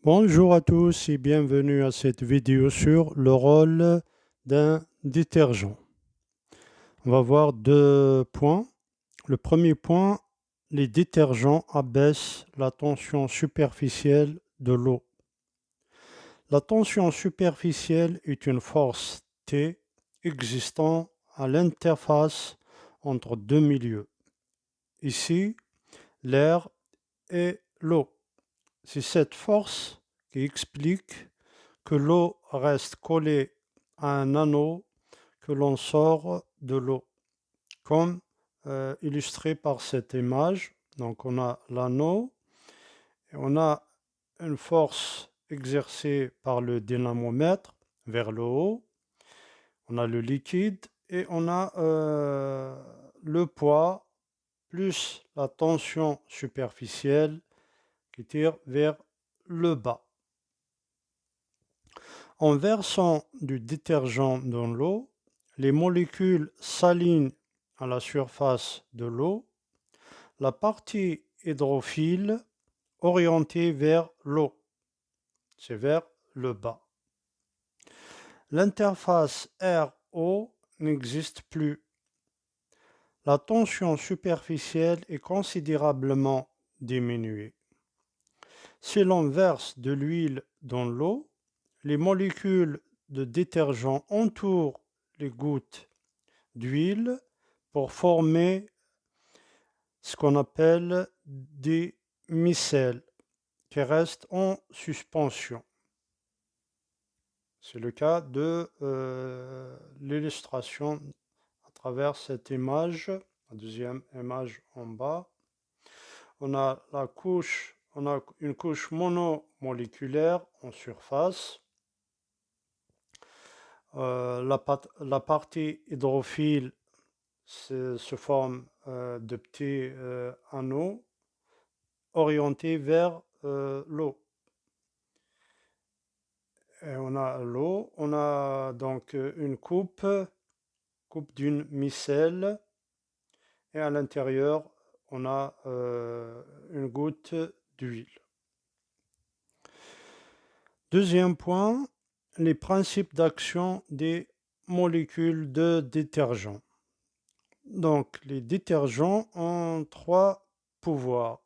Bonjour à tous et bienvenue à cette vidéo sur le rôle d'un détergent. On va voir deux points. Le premier point, les détergents abaissent la tension superficielle de l'eau. La tension superficielle est une force T existant à l'interface entre deux milieux. Ici, l'air et l'eau. C'est cette force qui explique que l'eau reste collée à un anneau que l'on sort de l'eau, comme illustré par cette image. Donc on a l'anneau et on a une force exercée par le dynamomètre vers le haut. On a le liquide et on a le poids plus la tension superficielle qui tire vers le bas. En versant du détergent dans l'eau, les molécules s'alignent à la surface de l'eau, la partie hydrophile orientée vers l'eau, c'est vers le bas. L'interface air-eau n'existe plus. La tension superficielle est considérablement diminuée. Si l'on verse de l'huile dans l'eau, les molécules de détergent entourent les gouttes d'huile pour former ce qu'on appelle des micelles qui restent en suspension. C'est le cas de l'illustration à travers cette image, la deuxième image en bas. On a une couche monomoléculaire en surface. La partie hydrophile se forme de petits anneaux orientés vers l'eau. Et on a l'eau, on a donc une coupe d'une micelle, et à l'intérieur, on a une goutte d'huile. Deuxième point, les principes d'action des molécules de détergent. Donc, les détergents ont trois pouvoirs.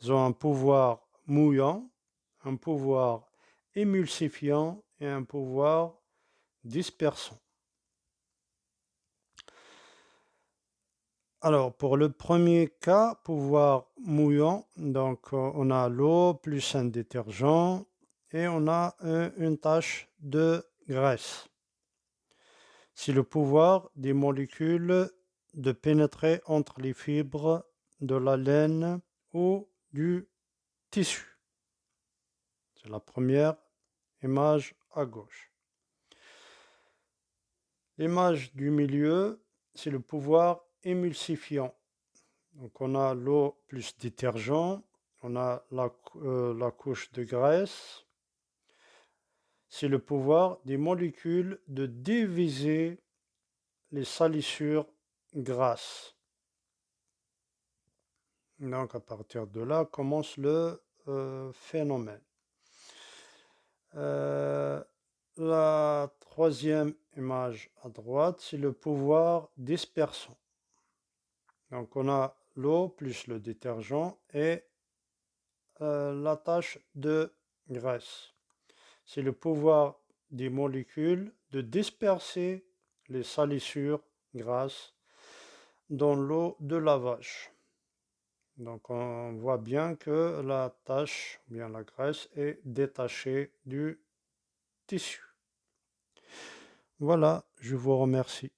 Ils ont un pouvoir mouillant, un pouvoir émulsifiant et un pouvoir dispersant. Alors, pour le premier cas, pouvoir mouillant, donc on a l'eau plus un détergent et on a une tache de graisse. C'est le pouvoir des molécules de pénétrer entre les fibres de la laine ou du tissu. C'est la première image à gauche. L'image du milieu, c'est le pouvoir émulsifiant. Donc on a l'eau plus détergent, on a la couche de graisse. C'est le pouvoir des molécules de diviser les salissures grasses. Donc à partir de là commence le phénomène. La troisième image à droite, c'est le pouvoir dispersant. Donc on a l'eau plus le détergent et la tache de graisse. C'est le pouvoir des molécules de disperser les salissures grasses dans l'eau de lavage. Donc on voit bien que la tache, bien la graisse, est détachée du tissu. Voilà, je vous remercie.